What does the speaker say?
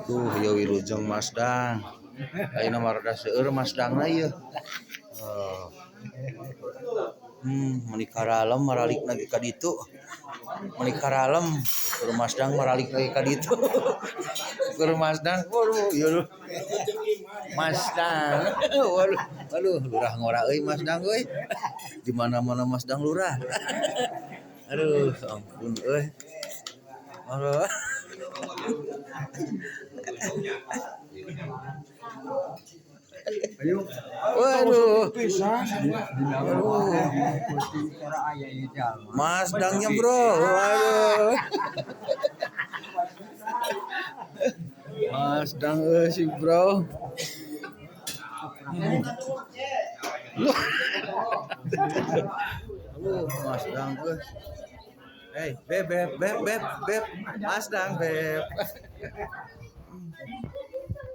Tuh ya wilujeng Mas Dang. Ayeuna mah rada seueur Mas Dangna ieu. Meni karalem maralik lagi ka ditu. Meni karalem keur Mas Dang maralik lagi ka ditu. Keur Mas Dang, waduh ieu Mas Dang. Waduh, lurah ngora euy Mas Dang euy. Di mana-mana Mas Dang lurah. Aduh, ampun euy. Aduh. Waduh. Mas Dangnya bro. Waduh. Mas Dang si bro. Mas Dang tuh. Hey, beb, Mas Dang, beb.